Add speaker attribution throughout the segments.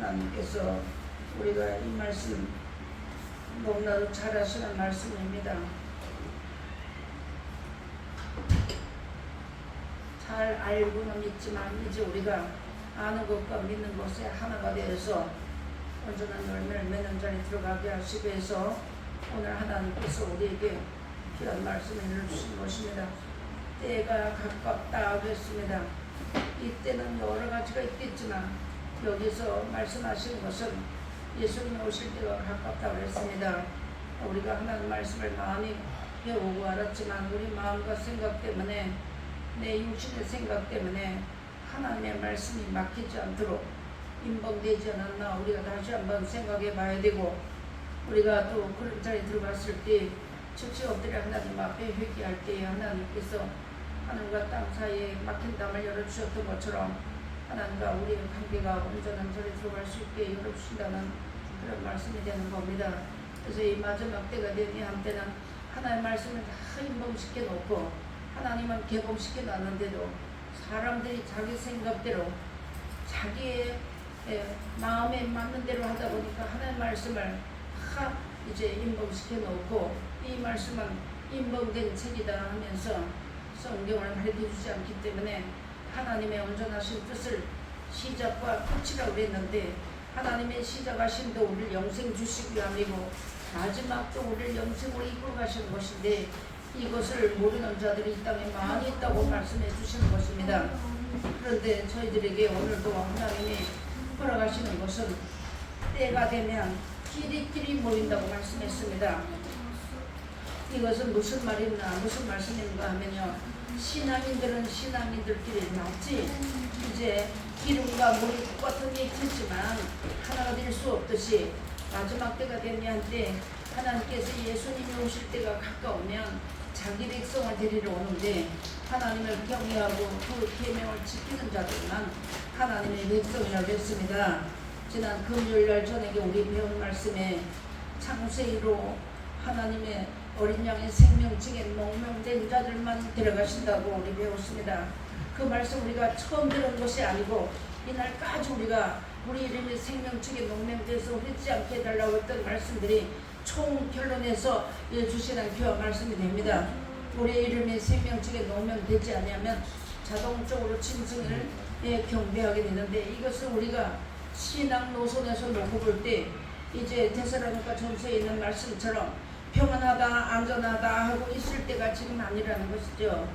Speaker 1: 하나님께서 우리가 이 말씀 너무나도 잘 하시는 말씀입니다. 잘 알고는 있지만 이제 우리가 아는 것과 믿는 것에 하나가 되어서 온전한 열매를 맺는 자리에 들어가게 하시기 위해서 오늘 하나님께서 우리에게 귀한 말씀을 내려주신 것입니다. 때가 가깝다 하겠습니다. 이때는 여러 가지가 있겠지만 여기서 말씀하시는 것은 예수님 오실 때가 가깝다고 했습니다. 우리가 하나님 말씀을 많이 배우고 알았지만 우리 마음과 생각 때문에 내 육신의 생각 때문에 하나님의 말씀이 막히지 않도록 임범되지 않았나 우리가 다시 한번 생각해 봐야 되고, 우리가 또 그런 자리에 들어갔을 때 즉시 엎드려 하나님 앞에 회개할 때에 하나님께서 하늘과 땅 사이에 막힌 담을 열어주셨던 것처럼 하나님과 우리의 관계가 온전한 자리에 들어갈 수 있게 열어주신다는 그런 말씀이 되는 겁니다. 그래서 이 마지막 때가 되니 한때는 하나님의 말씀을 다 임범시켜 놓고 하나님은 개봉시켜 놨는데도 사람들이 자기 생각대로 자기의 마음에 맞는 대로 하다 보니까 하나님의 말씀을 다 이제 임범시켜 놓고 이 말씀은 임범된 책이다 하면서 성경을 가르쳐주지 않기 때문에 하나님의 온전하신 뜻을 시작과 끝이라고 그랬는데 하나님의 시작하신 도 우리를 영생 주시기 위함이고 마지막도 우리를 영생으로 이끌어 가시는 것인데 이것을 모르는 자들이 이 땅에 많이 있다고 말씀해 주시는 것입니다. 그런데 저희들에게 오늘도 하나님이 허락하시는 것은 때가 되면 끼리끼리 모인다고 말씀했습니다. 이것은 무슨 말인가 무슨 말씀인가 하면요, 신앙인들은 신앙인들끼리 맞지 이제 기름과 물이 똑같은 얘기지만 하나가 될 수 없듯이 마지막 때가 되면 때 하나님께서 예수님이 오실 때가 가까우면 자기 백성을 데리러 오는데 하나님을 경외하고 그 계명을 지키는 자들만 하나님의 백성이라고 했습니다. 지난 금요일날 저녁에 우리 배운 말씀에 창세기로 하나님의 어린 양의 생명증에 농명된 자들만 데려가신다고 우리 배웠습니다. 그 말씀 우리가 처음 들은 것이 아니고 이날까지 우리가 우리 이름이 생명증에 농명돼서 흐르지 않게 해달라고 했던 말씀들이 총 결론해서 주시는 귀한 말씀이 됩니다. 우리 이름이 생명증에 농명되지 않으면 자동적으로 짐승을 경배하게 되는데 이것은 우리가 신앙 노선에서 놓고 볼 때 이제 데살로니가 전서에 있는 말씀처럼 평안하다 안전하다 하고 있을 때가 지금 아니라는 것이죠.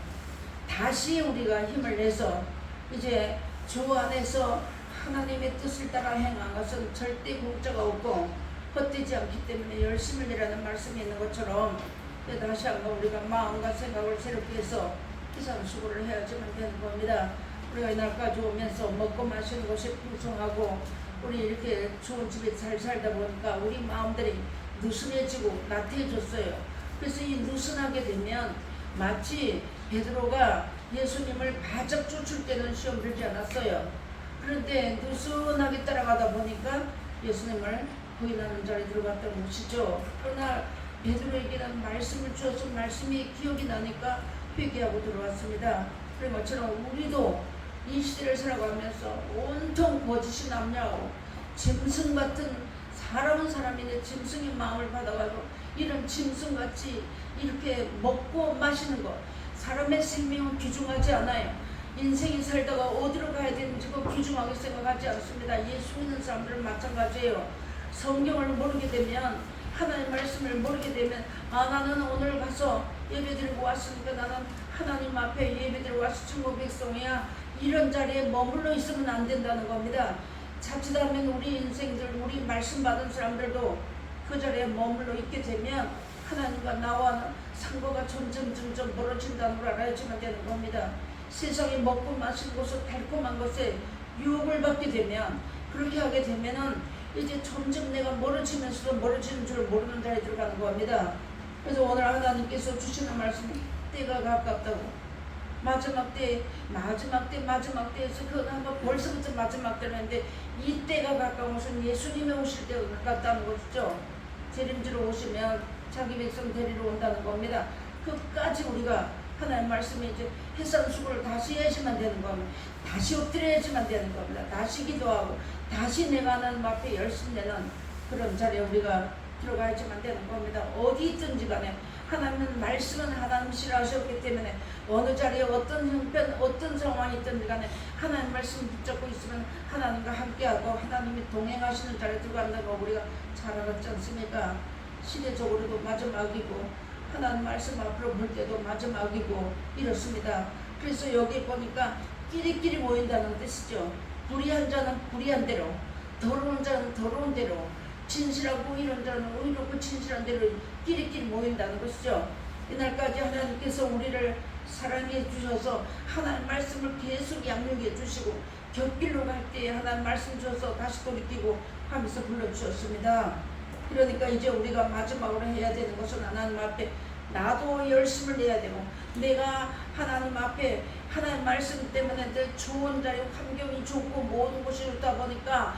Speaker 1: 다시 우리가 힘을 내서 이제 주 안에서 하나님의 뜻을 따라 행한 것은 절대 공짜가 없고 헛되지 않기 때문에 열심을 내라는 말씀이 있는 것처럼 다시 한번 우리가 마음과 생각을 새롭게 해서 희생수고를 해야지만 되는 겁니다. 우리가 이날까지 오면서 먹고 마시는 것이 풍성하고 우리 이렇게 좋은 집에 잘 살다 보니까 우리 마음들이 느슨해지고 나태해졌어요. 그래서 이 느슨하게 되면 마치 베드로가 예수님을 바짝 쫓을 때는 시험 들지 않았어요. 그런데 느슨하게 따라가다 보니까 예수님을 부인하는 자리에 들어갔던 것이죠. 그러나 베드로에게는 말씀을 주어서 말씀이 기억이 나니까 회개하고 들어왔습니다. 그런 것처럼 우리도 이 시대를 살아가면서 온통 거짓이 남냐고 짐승 같은 사람은 사람인데 짐승의 마음을 받아가지고 이런 짐승같이 이렇게 먹고 마시는 것, 사람의 생명은 귀중하지 않아요. 인생이 살다가 어디로 가야 되는지 그 귀중하게 생각하지 않습니다. 예수 믿는 사람들은 마찬가지예요. 성경을 모르게 되면 하나님의 말씀을 모르게 되면 나는 오늘 가서 예배드리고 왔으니까 나는 하나님 앞에 예배드리고 와서 천국 백성이야 이런 자리에 머물러 있으면 안 된다는 겁니다. 자칫하면 우리 인생들 우리 말씀 받은 사람들도 그 자리에 머물러 있게 되면 하나님과 나와 상고가 점점 멀어진다는 걸 알아야지만 되는 겁니다. 세상에 먹고 마시는 것을 달콤한 것에 유혹을 받게 되면 그렇게 하게 되면은 이제 점점 내가 멀어지면서도 멀어지는 줄 모르는 자리에 들어가는 겁니다. 그래서 오늘 하나님께서 주시는 말씀이 때가 가깝다고 마지막 때에서 그건 한번 벌써부터 마지막 때라는데 이 때가 가까운 것은 예수님이 오실 때가 가깝다는 것이죠. 재림지로 오시면 자기 백성 데리러 온다는 겁니다. 끝까지 우리가 하나님 말씀이 이제 햇산수고를 다시 해야지만 되는 겁니다. 다시 엎드려야지만 되는 겁니다. 다시 기도하고 다시 내가 하나님 앞에 열심 내는 그런 자리에 우리가 들어가야지만 되는 겁니다. 어디 있든지 간에 하나님은 말씀은 하나님 싫어하셨기 때문에 어느 자리에 어떤 형편 어떤 상황이 있든지 간에 하나님 말씀 붙잡고 있으면 하나님과 함께하고 하나님이 동행하시는 자리에 들어간다는 거 우리가 잘 알았지 않습니까? 시대적으로도 마지막이고 하나님 말씀 앞으로 볼 때도 마지막이고 이렇습니다. 그래서 여기 보니까 끼리끼리 모인다는 뜻이죠. 불의한 자는 불의한 대로, 더러운 자는 더러운 대로, 진실하고 이런 자는 의롭고 진실한 대로 끼리끼리 모인다는 것이죠. 이날까지 하나님께서 우리를 사랑해 주셔서 하나님 말씀을 계속 양육해 주시고 곁길로 갈 때에 하나님 말씀 주셔서 다시 돌이키고 하면서 불러주셨습니다. 그러니까 이제 우리가 마지막으로 해야 되는 것은 하나님 앞에 나도 열심을 내야 되고 내가 하나님 앞에 하나님 말씀 때문에 늘 좋은 자리 환경이 좋고 모든 것이 좋다 보니까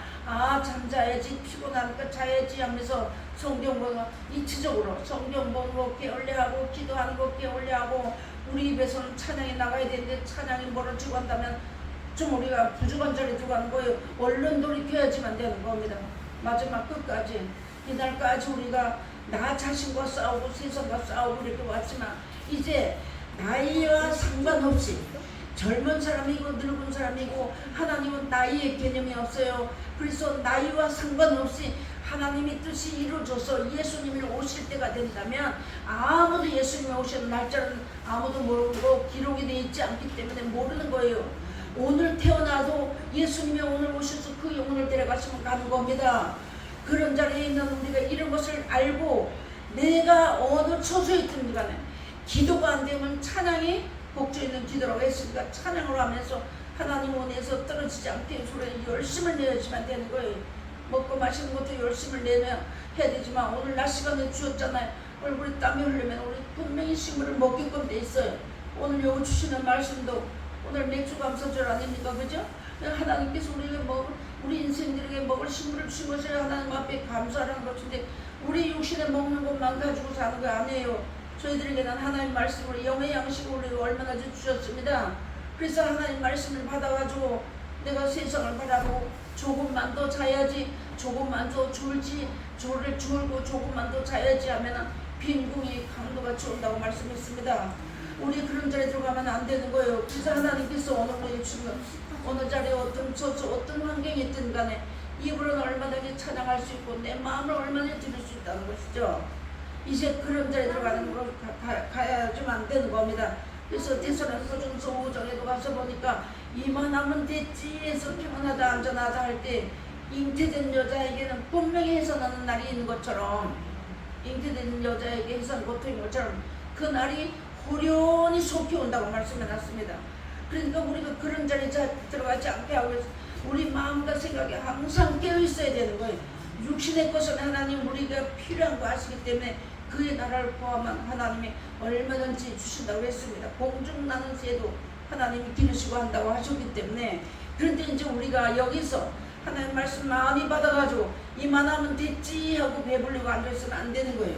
Speaker 1: 잠자야지 피곤하니까 자야지 하면서 성경 보고 이치적으로 성경 보고 게을리하고 기도하는 거 게을리하고 우리 입에서는 찬양이 나가야 되는데 찬양이 멀어지고 한다면 좀 우리가 부족한 자리에 들어가는 거예요. 얼른 돌이켜야지만 되는 겁니다. 마지막 끝까지 이날까지 우리가 나 자신과 싸우고 세상과 싸우고 이렇게 왔지만 이제 나이와 상관없이 젊은 사람이고 늙은 사람이고 하나님은 나이의 개념이 없어요. 그래서 나이와 상관없이 하나님의 뜻이 이루어져서 예수님이 오실 때가 된다면 아무도 예수님이 오시는 날짜는 아무도 모르고 기록이 되어 있지 않기 때문에 모르는 거예요. 오늘 태어나도 예수님이 오늘 오셔서 그 영혼을 데려가시면 가는 겁니다. 그런 자리에 있는 우리가 이런 것을 알고 내가 어느 처소에 있든지 간에 기도가 안 되면 찬양이 복주 있는 기도라고 했으니까 찬양을 하면서 하나님 원에서 떨어지지 않게 소리에 열심을 내야지만 되는 거예요. 먹고 마시는 것도 열심을 내야 해야 되지만 오늘 낮 시간에 주었잖아요. 얼굴에 땀이 흘리면 우리 분명히 식물을 먹게끔 돼 있어요. 오늘 여기 주시는 말씀도 오늘 맥주 감사절 아닙니까? 그죠? 하나님께서 우리 인생들에게 먹을 식물을 주신 것을 하나님 앞에 감사하는 것인데 우리 육신에 먹는 것만 가지고 사는 거 아니에요. 저희들에게는 하나님 말씀을 영의 양식을 얼마나 주셨습니다. 그래서 하나님 말씀을 받아가지고 내가 세상을 바라보고 조금만 더 자야지 조금만 더 졸지 졸고 조금만 더 자야지 하면 빈궁이 강도같이 온다고 말씀했습니다. 우리 그런 자리에 들어가면 안 되는 거예요. 그래서 하나님께서 오늘 우리 주면 어느 자리에 어떤 처소 어떤 환경이 있든 간에 입으로는 얼마든지 찬양할 수 있고 내 마음을 얼마든지 들을 수 있다는 것이죠. 이제 그런 자리에 들어가는 걸 가야지만 안 되는 겁니다. 그래서 대선에서 중소 5장에도 가서 보니까 이만하면 됐지 해서 평안하다 안전하다 할 때 잉태된 여자에게는 분명히 해산하는 날이 있는 것처럼 잉태된 여자에게 해산 고통인 것처럼 그 날이 호련히 속히 온다고 말씀해놨습니다. 그러니까 우리가 그런 자리에 들어가지 않게 하고 우리 마음과 생각이 항상 깨어있어야 되는 거예요. 육신의 것은 하나님 우리가 필요한 거 아시기 때문에 그의 나라를 구하면 하나님이 얼마든지 주신다고 했습니다. 공중나는 새도 하나님이 기르시고 한다고 하셨기 때문에 그런데 이제 우리가 여기서 하나님 말씀 많이 받아가지고 이만하면 됐지 하고 배불리고 앉아있으면 안 되는 거예요.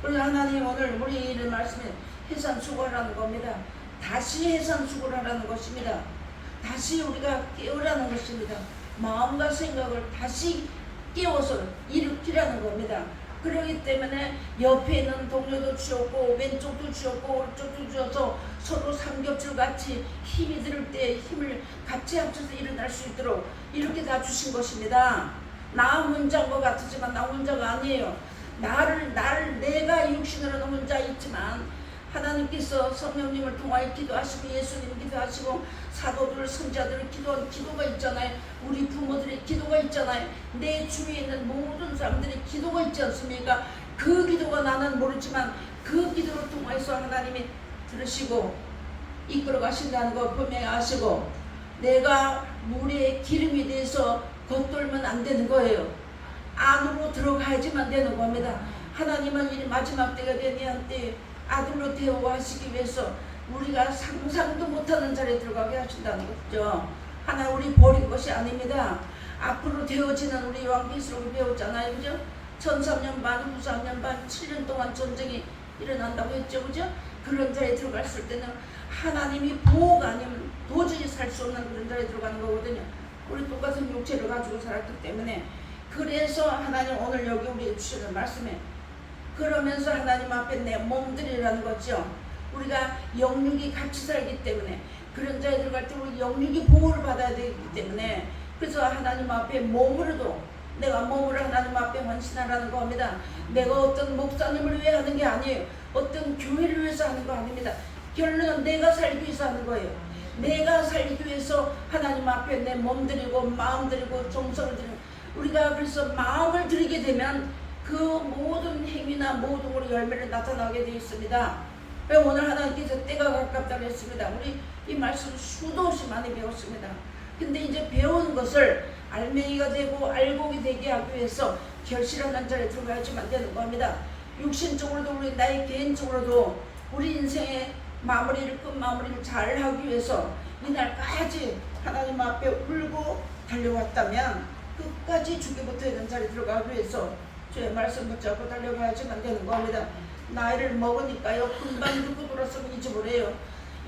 Speaker 1: 그래서 하나님 오늘 우리의 말씀에 해산수고하라는 겁니다. 다시 해산수고를 하라는 것입니다. 다시 우리가 깨우라는 것입니다. 마음과 생각을 다시 깨워서 일으키라는 겁니다. 그렇기 때문에 옆에 있는 동료도 주었고 왼쪽도 주었고 오른쪽도 주어서 서로 삼겹줄같이 힘이 들 때 힘을 같이 합쳐서 일어날 수 있도록 이렇게 다 주신 것입니다. 나 혼자인 것 같지만 나 혼자가 아니에요. 내가 육신으로는 혼자 있지만 하나님께서 성령님을 통하여 기도하시고 예수님 기도하시고 사도들 선자들 기도가 있잖아요. 우리 부모들의 기도가 있잖아요. 내 주위에 있는 모든 사람들의 기도가 있지 않습니까? 그 기도가 나는 모르지만 그 기도를 통해서 하나님이 들으시고 이끌어 가신다는 거 분명히 아시고 내가 물에 기름이 돼서 겉돌면 안 되는 거예요. 안으로 들어가야지만 되는 겁니다. 하나님은 이 마지막 때가 되니 한때 아들로 대우하시기 위해서 우리가 상상도 못하는 자리에 들어가게 하신다는 거죠. 하나 우리 버린 것이 아닙니다. 앞으로 되어지는 우리 왕기스록을 배웠잖아요. 그죠? 1003년 반, 93년 반, 7년 동안 전쟁이 일어난다고 했죠. 그죠? 그런 자리에 들어갔을 때는 하나님이 보호가 아니면 도저히 살 수 없는 그런 자리에 들어가는 거거든요. 우리 똑같은 육체를 가지고 살았기 때문에. 그래서 하나님 오늘 여기 우리에게 주시는 말씀에 그러면서 하나님 앞에 내 몸들이라는 거죠. 우리가 영육이 같이 살기 때문에 그런 자리에 들어갈 때 우리 영육이 보호를 받아야 되기 때문에 그래서 하나님 앞에 몸으로도 내가 몸으로 하나님 앞에 헌신하라는 겁니다. 내가 어떤 목사님을 위해 하는 게 아니에요. 어떤 교회를 위해서 하는 거 아닙니다. 결론은 내가 살기 위해서 하는 거예요. 내가 살기 위해서 하나님 앞에 내 몸 드리고 마음 드리고 정성을 드리고 우리가 그래서 마음을 드리게 되면 그 모든 행위나 모든 우리 열매를 나타나게 되어 있습니다. 오늘 하나님께서 때가 가깝다고 했습니다. 우리 이 말씀 수도 없이 많이 배웠습니다. 근데 이제 배운 것을 알맹이가 되고 알곡이 되게 하기 위해서 결실하는 자리에 들어가야지만 되는 겁니다. 육신적으로도 우리 나의 개인적으로도 우리 인생의 마무리를 끝마무리를 잘 하기 위해서 이날까지 하나님 앞에 울고 달려왔다면 끝까지 주께 붙어있는 자리에 들어가기 위해서 주의 말씀 붙잡고 달려가야지만 되는 겁니다. 나이를 먹으니까요 금방 듣고 돌아서면 잊어버려요.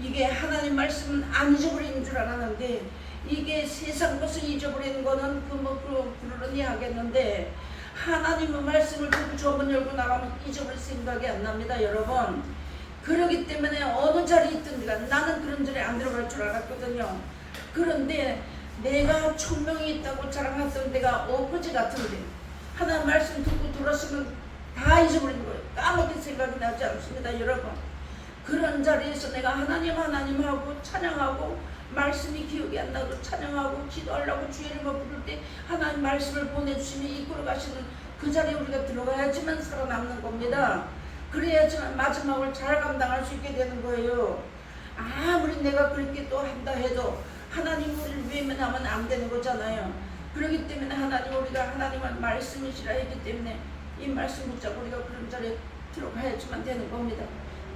Speaker 1: 이게 하나님 말씀은 안 잊어버리는 줄 알았는데 이게 세상 것을 잊어버리는 거는 그러니 하겠는데 하나님의 말씀을 듣고 저문 열고 나가면 잊어버릴 생각이 안 납니다. 여러분 그러기 때문에 어느 자리에 있든가 나는 그런 자리에 안 들어갈 줄 알았거든요. 그런데 내가 총명이 있다고 자랑했던 데가 엊그제 같은데 하나님 말씀 듣고 돌았으면 다 잊어버린 거예요. 까먹을 생각이 나지 않습니다. 여러분 그런 자리에서 내가 하나님 하고 찬양하고 말씀이 기억이 안 나도 찬양하고 기도하려고 주의 이름을 부를 때 하나님 말씀을 보내주시면 이끌어 가시는 그 자리에 우리가 들어가야지만 살아남는 겁니다. 그래야지만 마지막을 잘 감당할 수 있게 되는 거예요. 아무리 내가 그렇게 또 한다 해도 하나님 우리를 외면하면 안 되는 거잖아요. 그렇기 때문에 하나님 우리가 하나님은 말씀이시라 했기 때문에 이 말씀 붙잡고 우리가 그런 자리에 들어가야지만 되는 겁니다.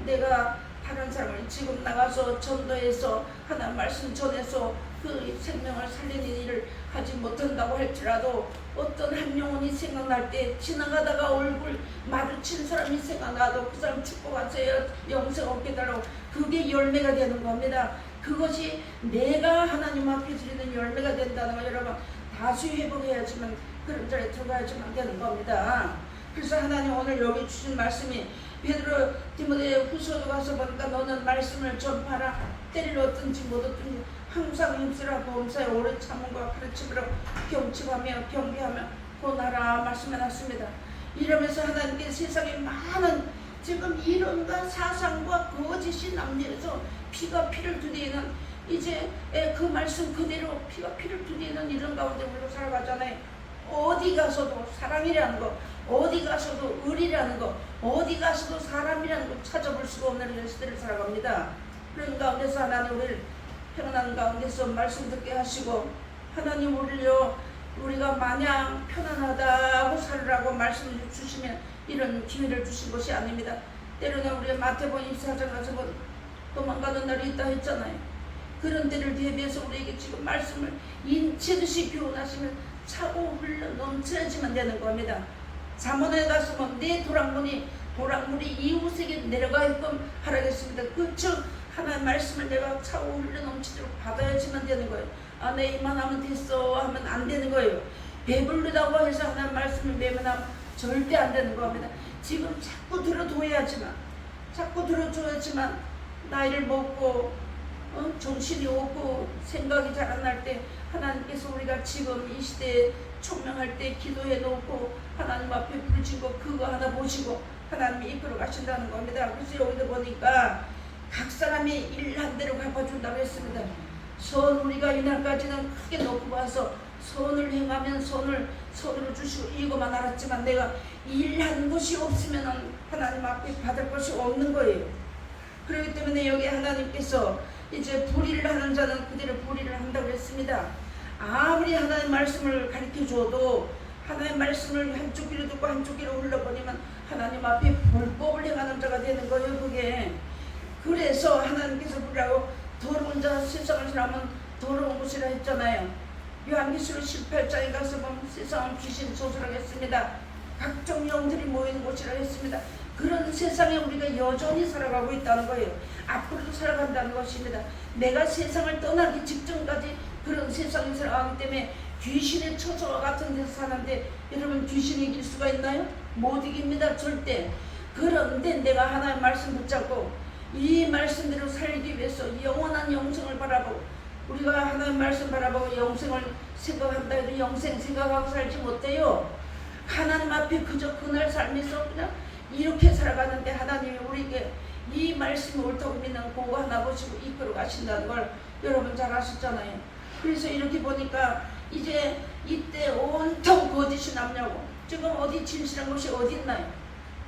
Speaker 1: 내가 다른 사람을 지금 나가서 전도해서 하나님 말씀 전해서 그 생명을 살리는 일을 하지 못한다고 할지라도 어떤 한 영혼이 생각날 때 지나가다가 얼굴 마주친 사람이 생각나도 그 사람 축복하세요 영생 얻게 달라고 그게 열매가 되는 겁니다. 그것이 내가 하나님 앞에 드리는 열매가 된다는 거 여러분 다시 회복해야지만 그런 자리에 들어가야지만 되는 겁니다. 그래서 하나님 오늘 여기 주신 말씀이 베드로 디모데 후서도 가서 보니까 너는 말씀을 전파라 때를 얻든지 못 얻든지 항상 힘쓰라 범사에 오래 참음과 가르침으로 경칩하며 경계하며 권하라 말씀해놨습니다. 이러면서 하나님께 세상에 많은 지금 이론과 사상과 거짓이 남녀해서 피가 피를 두드리는 이제 그 말씀 그대로 피가 피를 두드리는 이런 가운데 우리가 살아가잖아요. 어디 가서도 사랑이라는 거 어디 가서도 의리라는 거 어디 가서도 사람이라는 거 찾아볼 수가 없는 이런 시대를 살아갑니다. 그런 가운데서 하나님 우리를 편안한 가운데서 말씀 듣게 하시고 하나님 우리를요 우리가 마냥 편안하다고 살으라고 말씀을 주시면 이런 기회를 주신 것이 아닙니다. 때로는 우리가 마태복음 24장 가서 도망가는 날이 있다 했잖아요. 그런 때를 대비해서 우리에게 지금 말씀을 인치듯이 교훈하시면 차고 흘러 넘쳐야지만 되는 겁니다. 잠언에 가서 내 도랑물이 이웃에게 내려가게끔 하라겠습니다. 그즉 하나님 말씀을 내가 차고 흘러 넘치도록 받아야지만 되는 거예요. 아, 내 이만하면 됐어 하면 안 되는 거예요. 배부르다고 해서 하나님 말씀을 외면하면 절대 안 되는 겁니다. 지금 자꾸 들어줘야지만 나이를 먹고 정신이 없고 생각이 잘 안 날 때 하나님께서 우리가 지금 이 시대에 총명할 때 기도해 놓고 하나님 앞에 부르짖고 그거 하나 보시고 하나님이 이끌어 가신다는 겁니다. 그래서 여기도 보니까 각 사람이 일한 대로 갚아준다고 했습니다. 선 우리가 이날까지는 크게 놓고 봐서 선을 행하면 선으로 주시고 이거만 알았지만 내가 일한 것이 없으면 하나님 앞에 받을 것이 없는 거예요. 그렇기 때문에 여기 하나님께서 이제 불의를 하는 자는 그대로 불의를 한다고 했습니다. 아무리 하나님 말씀을 가르쳐줘도 하나님 말씀을 한쪽 귀로 듣고 한쪽 귀로 흘러보내면 하나님 앞에 불법을 행하는 자가 되는 거예요. 그게 그래서 하나님께서 부르라고 더러운 자 세상을 사람은 더러운 곳이라 했잖아요. 요한계시록 18장에 가서 보면 세상은 귀신 소설하겠습니다. 각종 영들이 모이는 곳이라 했습니다. 그런 세상에 우리가 여전히 살아가고 있다는 거예요. 앞으로도 살아간다는 것입니다. 내가 세상을 떠나기 직전까지 그런 세상에 살아가기 때문에 귀신의 처소와 같은 데서 사는데 여러분 귀신이 이길 수가 있나요? 못 이깁니다. 절대. 그런데 내가 하나의 말씀 붙잡고 이 말씀대로 살기 위해서 영원한 영생을 바라보고 우리가 하나의 말씀 바라보고 영생을 생각한다 해도 영생 생각하고 살지 못해요. 하나님 앞에 그저 그날 삶에서 그냥 이렇게 살아가는데 하나님이 우리에게 이 말씀이 옳다고 믿는 그거 하나 보시고 이끌어 가신다는 걸 여러분 잘 아시잖아요. 그래서 이렇게 보니까 이제 이때 온통 거짓이 남냐고 지금 어디 진실한 것이 어디 있나요?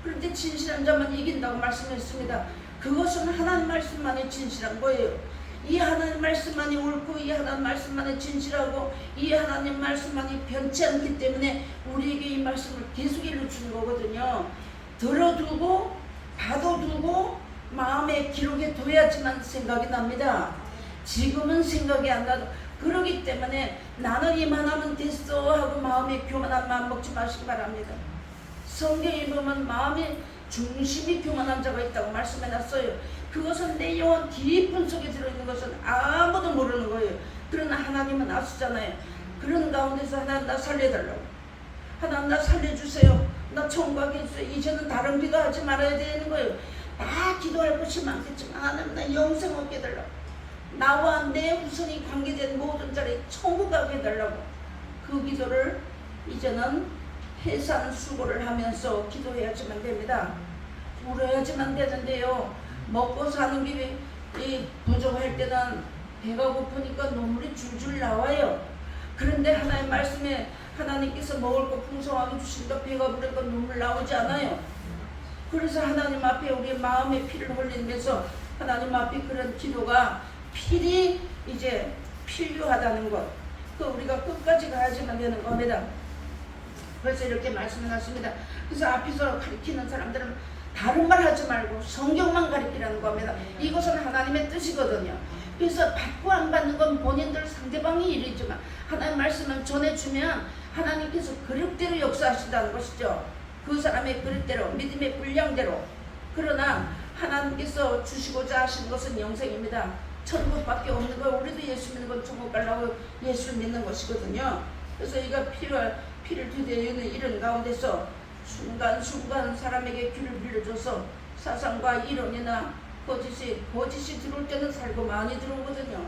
Speaker 1: 그런데 진실한 자만 이긴다고 말씀했습니다. 그것은 하나님 말씀만이 진실한 거예요. 이 하나님 말씀만이 옳고 이 하나님 말씀만이 진실하고 이 하나님 말씀만이 변치 않기 때문에 우리에게 이 말씀을 계속 일러주는 거거든요. 들어두고 봐도두고 마음에 기록에 둬야지만 생각이 납니다. 지금은 생각이 안 나도 그러기 때문에 나는 이만하면 됐어 하고 마음에 교만한 마음 먹지 마시기 바랍니다. 성경에 보면 마음의 중심이 교만한 자가 있다고 말씀해놨어요. 그것은 내 영혼 깊은 속에 들어있는 것은 아무도 모르는 거예요. 그러나 하나님은 아시잖아요. 그런 가운데서 하나님 나 살려달라고, 하나님 나 살려주세요, 나 천국하게 해주세요. 이제는 다른 기도하지 말아야 되는 거예요. 다 기도할 것이 많겠지만 하나님 나 영생 얻게 해달라고, 나와 내 후손이 관계된 모든 자리 천국 가게 해달라고. 그 기도를 이제는 해산수고를 하면서 기도해야지만 됩니다. 울어야지만 되는데요. 먹고 사는 길이 부족할 때는 배가 고프니까 눈물이 줄줄 나와요. 그런데 하나님 말씀에 하나님께서 먹을 거 풍성하게 주시니까 배가 부르니까 눈물 나오지 않아요. 그래서 하나님 앞에 우리의 마음의 피를 흘리면서 하나님 앞에 그런 기도가 필히 이제 필요하다는 것, 그 우리가 끝까지 가야지만 되는 겁니다. 그래서 이렇게 말씀을 하십니다. 그래서 앞에서 가르치는 사람들은 다른 말 하지 말고 성경만 가르치라는 겁니다. 이것은 하나님의 뜻이거든요. 그래서 받고 안 받는 건 본인들 상대방이 일이지만 하나님 말씀을 전해주면 하나님께서 그릇대로 역사하신다는 것이죠. 그 사람의 그릇대로, 믿음의 분량대로. 그러나 하나님께서 주시고자 하신 것은 영생입니다. 천국밖에 없는 거. 우리도 예수 믿는 건 천국 가려고 예수를 믿는 것이거든요. 그래서 이가 피를 드대는 이런 가운데서 순간순간 사람에게 귀를 빌려줘서 사상과 이론이나 거짓이 들어올 때는 살고 많이 들어오거든요.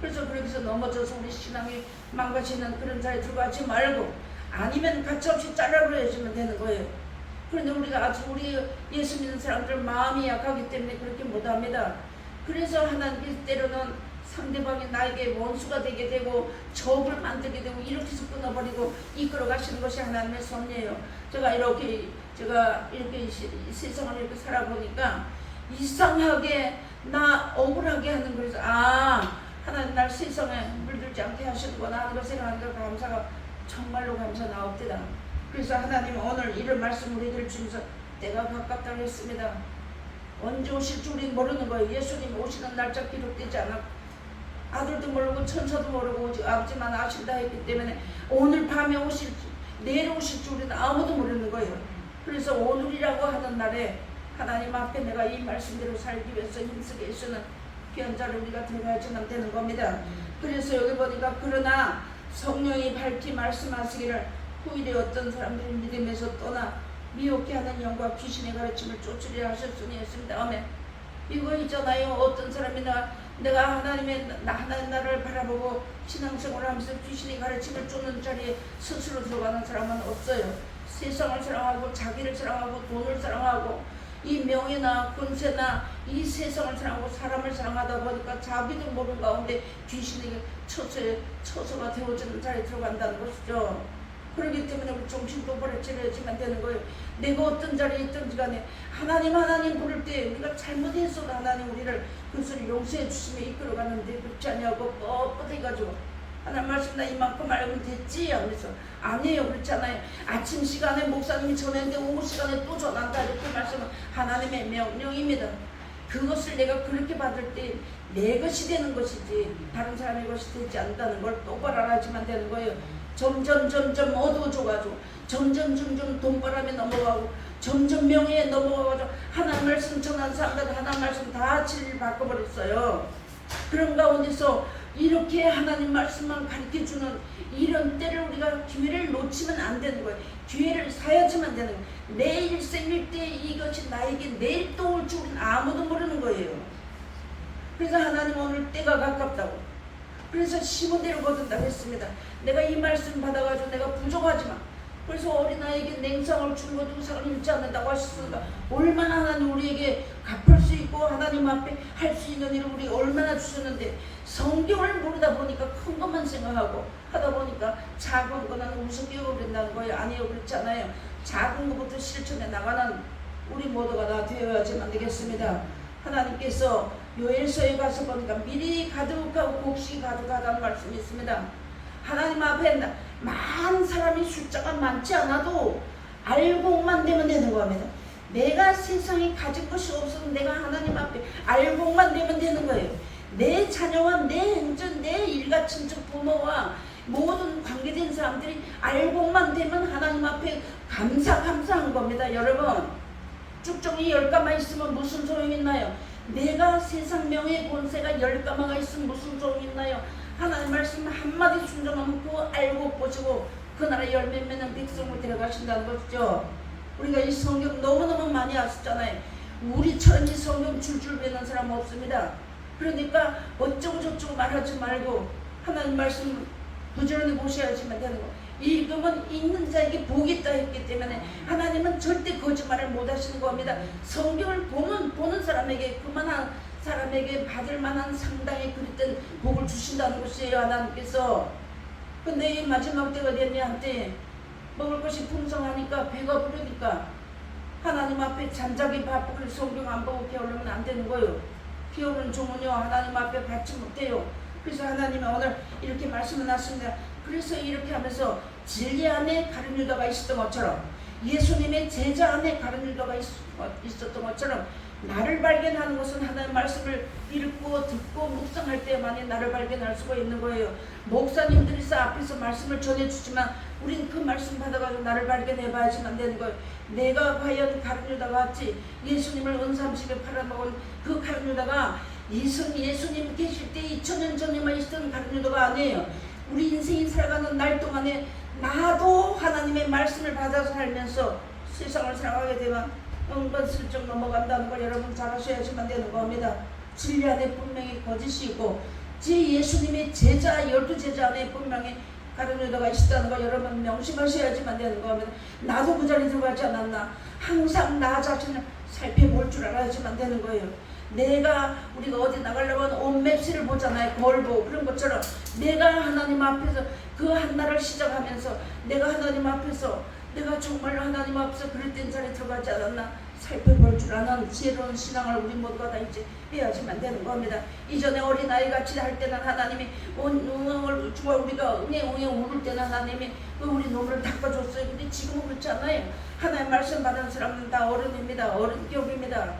Speaker 1: 그래서 그렇게서 넘어져서 우리 신앙이 망가지는 그런 자리에 들어가지 말고, 아니면 가차없이 잘라버려야지만 되는 거예요. 그런데 우리 예수 믿는 사람들 마음이 약하기 때문에 그렇게 못합니다. 그래서 하나님께서 때로는 상대방이 나에게 원수가 되게 되고 적을 만들게 되고 이렇게 해서 끊어버리고 이끌어 가시는 것이 하나님의 섭리예요. 제가 이렇게 세상을 이렇게 살아보니까 이상하게 나 억울하게 하는 거에서 하나님 날 세상에 물들지 않게 하시는구나 하는 걸 생각하니까 감사가 정말로 감사 나옵니다. 그래서 하나님은 오늘 이런 말씀 우리들 주면서 때가 가깝다고 했습니다. 언제 오실 줄 우리는 모르는 거예요. 예수님 오시는 날짜 기록되지 않았고 아들도 모르고 천사도 모르고 오직 아버지만 아신다 했기 때문에 오늘 밤에 오실지 내일 오실지 우리는 아무도 모르는 거예요. 그래서 오늘이라고 하는 날에 하나님 앞에 내가 이 말씀대로 살기 위해서 힘쓰게 해주는 귀한 자를 우리가 들어가야지만 되는 겁니다. 그래서 여기 보니까 그러나 성령이 밝히 말씀하시기를 후일에 어떤 사람들이 믿음에서 떠나 미혹해 하는 영과 귀신의 가르침을 쫓으려 하셨으니 했습니다. 아멘. 이거 있잖아요. 어떤 사람이 내가 하나님 나를 바라보고 신앙생활을 하면서 귀신의 가르침을 쫓는 자리에 스스로 들어가는 사람은 없어요. 세상을 사랑하고 자기를 사랑하고 돈을 사랑하고 이 명예나 권세나 이 세상을 사랑하고 사람을 사랑하다 보니까 자기도 모르는 가운데 귀신에게 처소가 되어지는 자리에 들어간다는 것이죠. 그렇기 때문에 우리 정신 똑바로 차려야지만 되는 거예요. 내가 어떤 자리에 있든지 간에 하나님 부를 때 우리가 잘못했어도 하나님 우리를 그것을 용서해 주시며 이끌어가는데 그렇지 않냐고 뻣뻣해가지고 하나님 말씀 나 이만큼 알면 됐지 하면서 아니에요. 그렇잖아요. 아침 시간에 목사님이 전했는데 오후 시간에 또 전한다 이렇게 말씀은 하나님의 명령입니다. 그것을 내가 그렇게 받을 때 내 것이 되는 것이지 다른 사람의 것이 되지 않는다는 걸 똑바로 알아야지만 되는 거예요. 점점 어두워져가지고 점점 돈바람에 넘어가고 점점 명예에 넘어가가지고 하나님 말씀 전하는 사람들 하나님 말씀 다 진리를 바꿔버렸어요. 그런 가운데서 이렇게 하나님 말씀만 가르쳐주는 이런 때를 우리가 기회를 놓치면 안 되는 거예요. 기회를 사야지만 되는 거예요. 내일 생일 때 이것이 나에게 내일 또 올 줄 우리는 아무도 모르는 거예요. 그래서 하나님 오늘 때가 가깝다고, 그래서 심은 대로 거둔다고 했습니다. 내가 이 말씀 받아가지고 내가 부족하지만, 그래서 어린아이에게 냉상을 준 것도 상을 잃지 않는다고 하셨으니까 얼마나 하나님 우리에게 갚을 수 있고 하나님 앞에 할 수 있는 일을 우리 얼마나 주셨는데, 성경을 모르다 보니까 큰 것만 생각하고 하다 보니까 작은 거는 우습게 여겨버린다는 거예요. 아니요, 그렇지 않아요. 작은 것부터 실천해 나가는 우리 모두가 다 되어야지만 되겠습니다. 하나님께서 요엘서에 가서 보니까 미리 가득하고 곡식이 가득하다는 말씀이 있습니다. 하나님 앞에 많은 사람이 숫자가 많지 않아도 알곡만 되면 되는 겁니다. 내가 세상에 가진 것이 없어도 내가 하나님 앞에 알곡만 되면 되는 거예요. 내 자녀와 내 행전, 내 일가 친척 부모와 모든 관계된 사람들이 알곡만 되면 하나님 앞에 감사한 겁니다. 여러분, 쭉정이 10가마 있으면 무슨 소용이 있나요? 내가 세상 명예 권세가 10가마가 있으면 무슨 소용이 있나요? 하나님 말씀 한마디 순종하면 그 알곡 보시고 그 나라 열매 맺는 백성을 데려가신다는 것이죠. 우리가 이 성경 너무너무 많이 아셨잖아요. 우리처럼 이 성경 줄줄 배는 사람 없습니다. 그러니까 어쩌고 저쩌고 말하지 말고 하나님 말씀 부지런히 보셔야지만 되는 거. 읽으면 읽는 자에게 복이 있다 했기 때문에 하나님은 절대 거짓말을 못 하시는 겁니다. 성경을 보는 사람에게, 그만한 사람에게 받을 만한 상당히 그릇된 복을 주신다는 것이에요, 하나님께서. 근데 이 마지막 때가 되면 한때 먹을 것이 풍성하니까 배가 부르니까 하나님 앞에 잠자기 바쁘고 성경 안 보고 게으르면 안 되는 거예요. 게으른 종은요 하나님 앞에 받지 못해요. 그래서 하나님이 오늘 이렇게 말씀을 하십니다. 그래서 이렇게 하면서 진리 안에 가룟 유다가 있었던 것처럼, 예수님의 제자 안에 가룟 유다가 있었던 것처럼, 나를 발견하는 것은 하나님의 말씀을 읽고 듣고 묵상할 때만이 나를 발견할 수가 있는 거예요. 목사님들이 앞에서 말씀을 전해주지만 우린 그 말씀 받아가지고 나를 발견해봐야지만 안 되는 거예요. 내가 과연 가룟 유다가 같이 예수님을 은삼십에 팔아먹은 그 가룟 유다가 예수님 계실 때 2000년 전에만 있었던 가룟 유다가 아니에요. 우리 인생이 살아가는 날 동안에 나도 하나님의 말씀을 받아 살면서 세상을 살아가게 되면 은근슬쩍 넘어간다는 걸 여러분 잘 아셔야지만 되는 겁니다. 진리 안에 분명히 거짓이 있고 예수님의 제자 12제자 안에 분명히 가룟 유다가 있었다는 걸 여러분 명심하셔야지만 되는 겁니다. 나도 그 자리에 들어가지 않았나, 항상 나 자신을 살펴볼 줄 알아야지만 되는 거예요. 우리가 어디 나가려면 온맵시를 보잖아요. 거울 보고. 그런 것처럼 내가 하나님 앞에서 그 한날을 시작하면서 내가 하나님 앞에서 내가 정말 하나님 앞에서 그릇된 자리에 들어가지 않았나 살펴볼 줄 아는 지혜로운 신앙을 우리 모두가 다 이제 해야지만 되는 겁니다. 이전에 어린아이 같이 할 때는 하나님이 응을 주어 우리가 응애 울을 때는 하나님이 우리 눈물을 닦아줬어요. 근데 지금은 그렇지 않아요. 하나님 말씀 받은 사람은 다 어른입니다. 어른격입니다.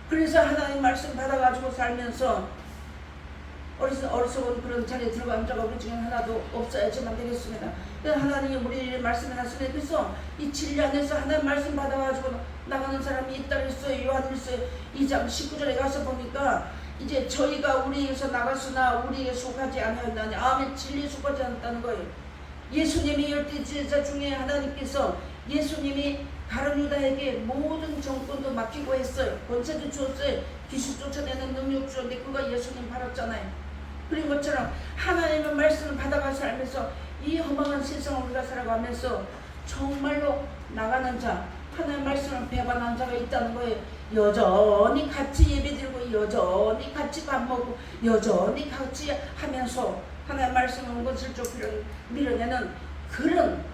Speaker 1: 그래서 하나님 말씀 받아가지고 살면서 어리석은 그런 자리에 들어간 자가 우리 중에 하나도 없어야지만 되겠습니다. 하나님이 우리를 말씀해놨으니, 그래서 이 진리 안에서 하나님 말씀 받아가지고 나가는 사람이 있다 그랬어요. 요한일서 2장 19절에 가서 보니까 이제 저희가 우리에게서 나갔으나 우리에게 속하지 아니하였나니, 아멘. 진리에 속하지 않았다는 거예요. 예수님이 10대 제자 중에 하나님께서 예수님이 가룟 유다에게 모든 정권도 맡기고 했어요. 권세도 주었어요. 귀신 쫓아내는 능력 주었는데 그거 예수님 받았잖아요. 그런 것처럼 하나님의 말씀을 받아가 살면서 이 허망한 세상을 우리가 살아가면서 정말로 나가는 자, 하나님의 말씀을 배반한 자가 있다는 거예요. 여전히 같이 예배드리고 여전히 같이 밥 먹고 여전히 같이 하면서 하나님의 말씀을 은근슬쩍 밀어내는 그런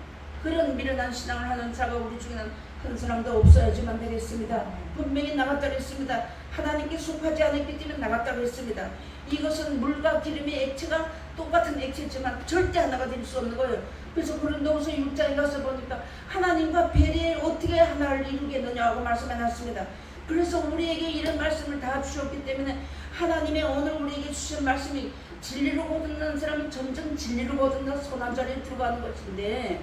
Speaker 1: 미련한 신앙을 하는 자가 우리 중에는 한 사람도 없어야지만 되겠습니다. 분명히 나갔다고 했습니다. 하나님께 속하지 않았기 때문에 나갔다고 했습니다. 이것은 물과 기름의 액체가 똑같은 액체지만 절대 하나가 될 수 없는 거예요. 그래서 고린도후서 6장에 가서 보니까 하나님과 베레엘 어떻게 하나를 이루겠느냐고 말씀해놨습니다. 그래서 우리에게 이런 말씀을 다 주셨기 때문에 하나님의 오늘 우리에게 주신 말씀이 진리로 거듭나는 사람은 점점 진리로 거듭나 선한 자리에 들어가는 것인데,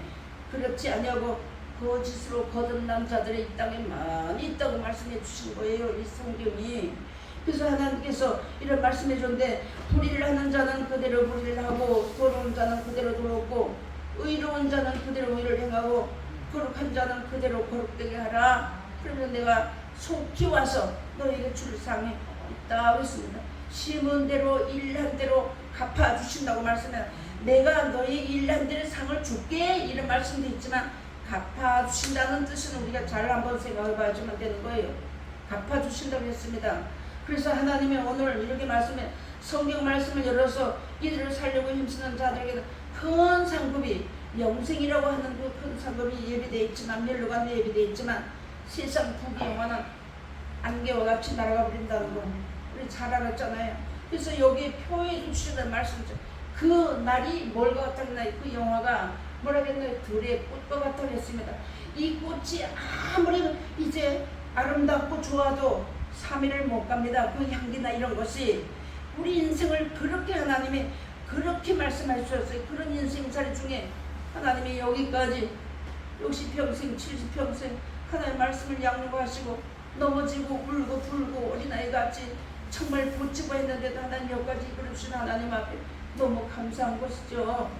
Speaker 1: 그렇지 아니하고 거짓으로 거듭난 자들이 이 땅에 많이 있다고 말씀해 주신 거예요, 이 성경이. 그래서 하나님께서 이런 말씀해 줬는데, 불의를 하는 자는 그대로 불의를 하고, 더러운 자는 그대로 더럽고, 의로운 자는 그대로 의를 행하고, 거룩한 자는 그대로 거룩되게 하라. 그러면 내가 속히 와서 너에게 줄 상이 있다고 했습니다. 심은 대로 일한 대로 갚아주신다고 말씀해요. 내가 너의 일한 대로 상을 줄게, 이런 말씀도 있지만 갚아주신다는 뜻은 우리가 잘 한번 생각해 봐야지만 되는 거예요. 갚아주신다고 했습니다. 그래서 하나님이 오늘 이렇게 말씀해, 성경 말씀을 열어서 이들을 살려고 힘쓰는 자들에게 큰 상급이, 영생이라고 하는 그 큰 상급이 예비되어 있지만, 멸류관도 예비되어 있지만, 세상 부귀 영화는 안개와 같이 날아가 버린다는 거 우리 잘 알았잖아요. 그래서 여기에 표해 주시는 말씀이죠. 그 날이 뭘과 같았나요? 그 영화가 뭐라겠나요? 들의 꽃과 같았습니다. 이 꽃이 아무리 이제 아름답고 좋아도 3일을 못 갑니다. 그 향기나 이런 것이. 우리 인생을 그렇게 하나님이 그렇게 말씀해 주셨어요. 그런 인생살이 중에 하나님이 여기까지 60평생 70평생 하나님의 말씀을 양육하시고 넘어지고 울고 불고 어린아이같이 정말 붙이고 했는데도 하나님 여기까지 이끌어주신 하나님 앞에 너무 감사한 것이죠.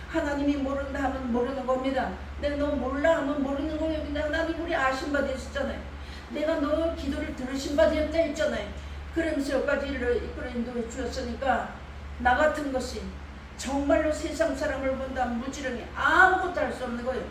Speaker 1: 하나님이 모른다 하면 모르는 겁니다. 내가 너 몰라 하면 모르는 거예요. 근데 하나님 우리 아신 바 되셨잖아요. 내가 너 기도를 들으신 바 되었다 했잖아요. 그러면서 여기까지 이끌어 인도해 주었으니까 나 같은 것이 정말로 세상 사람을 본다면 무지렁이 아무것도 할 수 없는 거예요.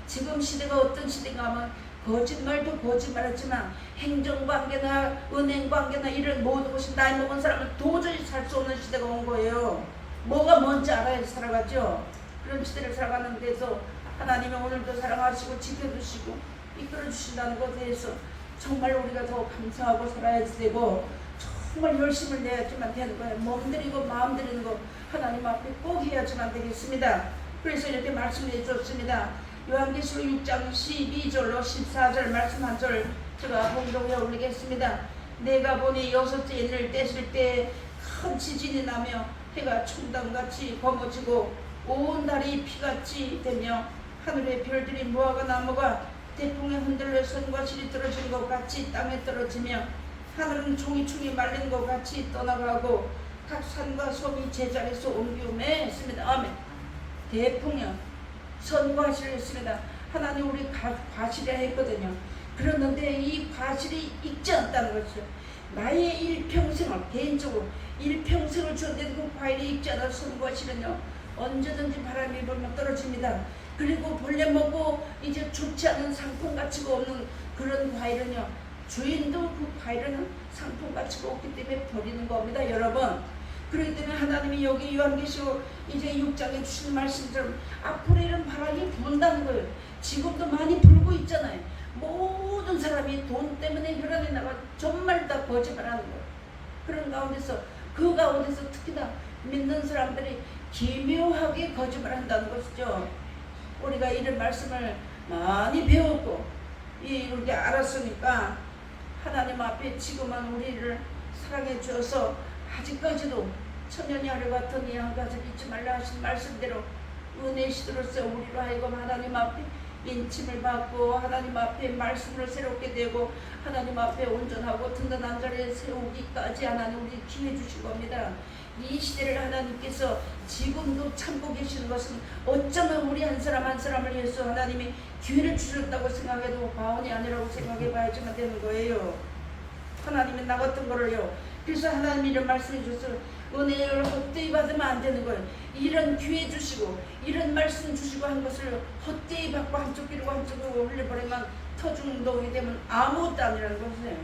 Speaker 1: 지금 시대가 어떤 시대인가 하면 거짓말도 거짓말했지만 행정관계나 은행관계나 이런 모든 것이 나이 먹은 사람은 도저히 살 수 없는 시대가 온 거예요. 뭐가 뭔지 알아야 살아가죠. 그런 시대를 살아가는 데서 하나님이 오늘도 사랑하시고 지켜주시고 이끌어주신다는 것에 대해서 정말 우리가 더 감사하고 살아야 되고 정말 열심을 내야지만 되는 거예요. 몸들이고 마음 들이는 거 하나님 앞에 꼭 해야지만 되겠습니다. 그래서 이렇게 말씀해 주셨습니다. 요한계시록 6장 12절로 14절 말씀 한 절 제가 봉독해 올리겠습니다. 내가 보니 여섯째 인을 떼실 때 큰 지진이 나며 해가 총당같이 검어지고 온 달이 피같이 되며 하늘의 별들이 무화과 나무가 태풍에 흔들려 선과 실이 떨어진 것 같이 땅에 떨어지며 하늘은 총이 말린 것 같이 떠나가고 각 산과 섬이 제자리에서 옮기우매 했습니다. 아멘. 대풍이요 선과 실을 했습니다. 하나님 우리 과실이라 했거든요. 그랬는데 이 과실이 익지 않다는 것이죠. 나의 일평생을 개인적으로 일평생을 주었는데 그 과일이 익지 않아 선과 실은요 언제든지 바람이 불면 떨어집니다. 그리고 벌레 먹고 이제 좋지 않은 상품 가치가 없는 그런 과일은요 주인도 그 과일은 상품 가치가 없기 때문에 버리는 겁니다, 여러분. 그렇기 때문에 하나님이 여기 요한계시록 이제 6장에 주신 말씀처럼 앞으로 이런 바람이 분다는 거예요. 지금도 많이 불고 있잖아요. 모든 사람이 돈 때문에 혈안에 나가 정말 다 거짓말하는 거예요. 그런 가운데서 그 가운데서 특히나 믿는 사람들이 기묘하게 거짓말한다는 것이죠. 우리가 이런 말씀을 많이 배웠고 이렇게 알았으니까 하나님 앞에 지금은 우리를 사랑해 주어서 아직까지도 천년이 하루 같은 이 한 가지 잊지 말라 하신 말씀대로 은혜시들로서 우리로 하여금 하나님 앞에 인침을 받고 하나님 앞에 말씀을 새롭게 되고 하나님 앞에 온전하고 든든한 자리에 세우기까지 하나님 우리 기회 주신 겁니다. 이 시대를 하나님께서 지금도 참고 계시는 것은 어쩌면 우리 한 사람 한 사람을 위해서 하나님이 기회를 주셨다고 생각해도 과언이 아니라고 생각해 봐야지만 되는 거예요. 하나님이 나 같은 거를요. 그래서 하나님이 이런 말씀해 주셔서 은혜를 헛되이 받으면 안 되는 거예요. 이런 기회 주시고 이런 말씀 주시고 한 것을 헛되이 받고 한쪽 끼리고 한쪽으로 올려버리면 터중동이 되면 아무것도 아니라는 것이에요.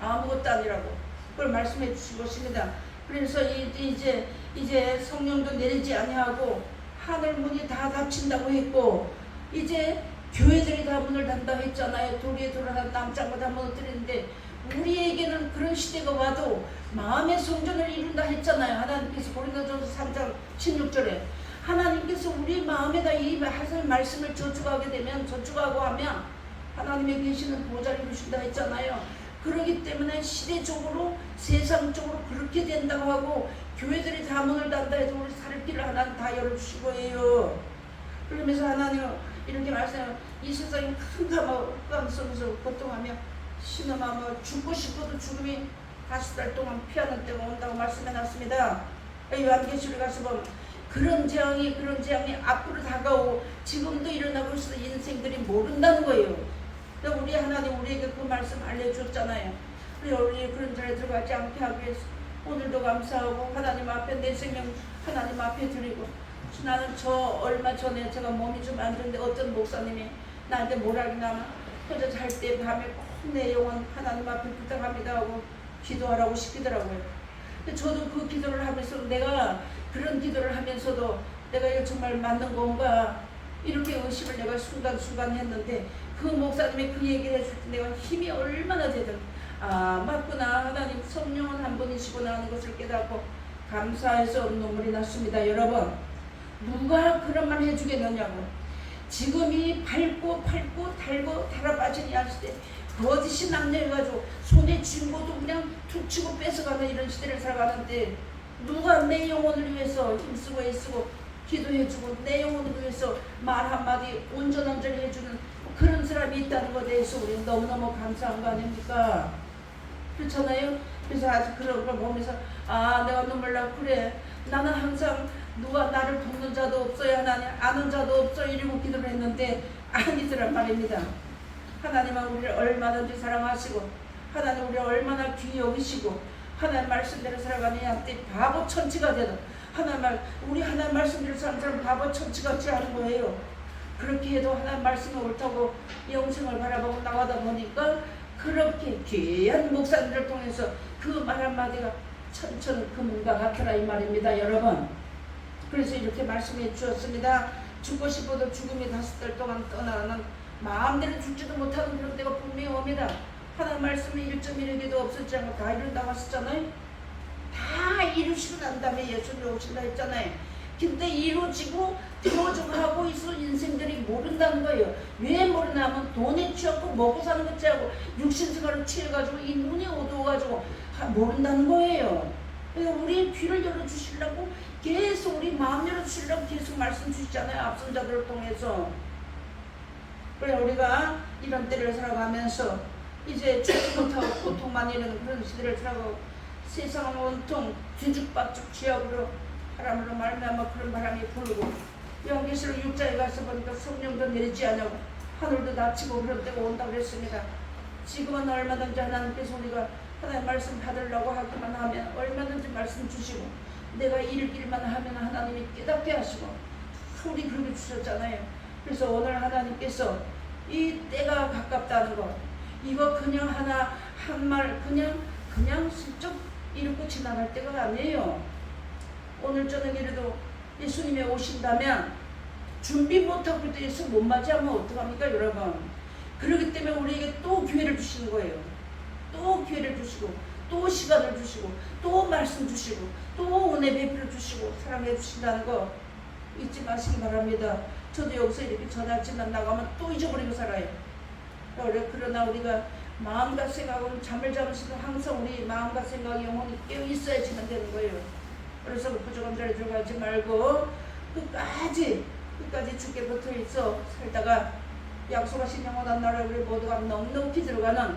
Speaker 1: 아무것도 아니라고 그걸 말씀해 주신 것입니다. 그래서 이제 성령도 내리지 아니하고 하늘 문이 다 닫힌다고 했고 이제 교회들이 다 문을 닫는다고 했잖아요. 도리에 돌아다 남장과 다 무너뜨리는데 우리에게는 그런 시대가 와도 마음의 성전을 이룬다 했잖아요. 하나님께서 고린도전서 3장 16절에 하나님께서 우리 마음에다 이 말씀을 저축하게 되면 저축하고 하면 하나님의 계시는 보좌를 이루신다 했잖아요. 그렇기 때문에 시대적으로 세상적으로 그렇게 된다고 하고 교회들이 다 문을 닫는다 해도 우리 살 길을 하나님 다 열어주실 거예요. 그러면서 하나님 이렇게 말씀하면 이 세상에 큰 감옥감 속에서 고통하며 신음하며 죽고 싶어도 죽음이 5달 동안 피하는 때가 온다고 말씀해놨습니다. 요한계시록 가서 보면 그런 재앙이 앞으로 다가오고 지금도 일어나고 있어서 인생들이 모른다는 거예요. 우리 하나님 우리에게 그 말씀 알려주었잖아요. 우리 그런 자리에 들어가지 않게 하기 위해서 오늘도 감사하고 하나님 앞에 내 생명 하나님 앞에 드리고, 나는 얼마 전에 제가 몸이 좀 안 좋은데 어떤 목사님이 나한테 뭐라기나 혼자 잘 때 밤에 꼭 내 영혼 하나님 앞에 부탁합니다 하고 기도하라고 시키더라고요. 저도 그 기도를 하면서 내가 그런 기도를 하면서도 내가 이거 정말 맞는 건가 이렇게 의심을 내가 순간순간 했는데, 그 목사님이 그 얘기를 해줄 때 내가 힘이 얼마나 되든 맞구나, 하나님 성령은 한 분이시구나 하는 것을 깨닫고 감사해서 눈물이 났습니다. 여러분, 누가 그런 말 해주겠느냐고. 지금이 밟고 달고 달아빠지니 하실 때 거짓이 남녀해가지고 손에 쥔 것도 그냥 툭 치고 뺏어가는 이런 시대를 살아가는데, 누가 내 영혼을 위해서 힘쓰고 애쓰고 기도해주고 내 영혼을 위해서 말 한마디 온전히 해주는 그런 사람이 있다는 것에 대해서 우리는 너무너무 감사한 거 아닙니까? 그렇잖아요. 그래서 아주 그런 걸 보면서 내가 눈물 나고, 그래 나는 항상 누가 나를 돕는 자도 없어야 하나님, 아는 자도 없어 이러고 기도를 했는데 아니더란 말입니다. 하나님은 우리를 얼마든지 사랑하시고 하나님 우리를 얼마나 귀히 여기시고 하나님 말씀대로 살아가는 이한테 바보 천치가 되는 우리 하나님 말씀대로 사는 사람 바보 천치같이 하는 거예요. 그렇게 해도 하나님 말씀이 옳다고 영생을 바라보고 나가다 보니까 그렇게 귀한 목사님을 통해서 그 말 한마디가 천천 금과 같으라 이 말입니다. 여러분, 그래서 이렇게 말씀해 주었습니다. 죽고 싶어도 죽음이 5달 동안 떠나는 마음대로 죽지도 못하는 그런 때가 분명히 옵니다. 하나님 말씀이 1.1에게도 없었지 않고 다 이룬다고 하셨잖아요. 다 이루시고 난 다음에 예수님이 오신다 했잖아요. 근데 이루어지고 표정하고 있어 인생들이 모른다는 거예요. 왜 모르냐면 돈에 취하고 먹고 사는 것 취하고 육신생활을 취해가지고 이 눈이 어두워가지고 모른다는 거예요. 그러니까 우리 귀를 열어주시려고 계속, 우리 마음 열어주시려고 계속 말씀 주시잖아요. 앞선 자들을 통해서. 그래 우리가 이런 때를 살아가면서 이제 죽지 못하고 고통만 이르는 그런 시대를 살아가고 세상은 온통 뒤죽박죽 지역으로 바람으로 말미암아 그런 바람이 불고, 요한계시록 6장에 가서 보니까 성령도 내리지 않냐고 하늘도 닫히고 그런 때가 온다고 그랬습니다. 지금은 얼마든지 하나님께서 우리가 하나님 말씀 받으려고 하기만 하면 얼마든지 말씀 주시고, 내가 읽기만 하면 하나님이 깨닫게 하시고 우리 그렇게 주셨잖아요. 그래서 오늘 하나님께서 이 때가 가깝다는 거, 이거 그냥 한 말 그냥 슬쩍 이렇게 지나갈 때가 아니에요. 오늘 저녁에라도 예수님이 오신다면 준비 못하고 그때 예수 못 맞이하면 어떡합니까 여러분? 그렇기 때문에 우리에게 또 기회를 주시는 거예요. 또 기회를 주시고 또 시간을 주시고 또 말씀 주시고 또 은혜 베풀어 주시고 사랑해 주신다는 거 잊지 마시기 바랍니다. 저도 여기서 이렇게 전화지만 나가면 또 잊어버리고 살아요. 그러나 우리가 마음과 생각은 잠을 자면서도 항상 우리 마음과 생각이 영혼이 깨어 있어야지만 되는 거예요. 그래서 부족한 자리에 들어가지 말고 끝까지 죽게 붙어 있어 살다가 약속하신 영원한 나라에 우리 모두가 넉넉히 들어가는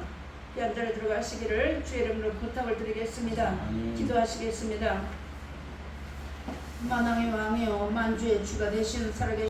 Speaker 1: 귀한 자리에 들어가시기를 주의 이름으로 부탁을 드리겠습니다. 기도하시겠습니다. 만왕의 왕이요 만주의 주가 되신 살아계신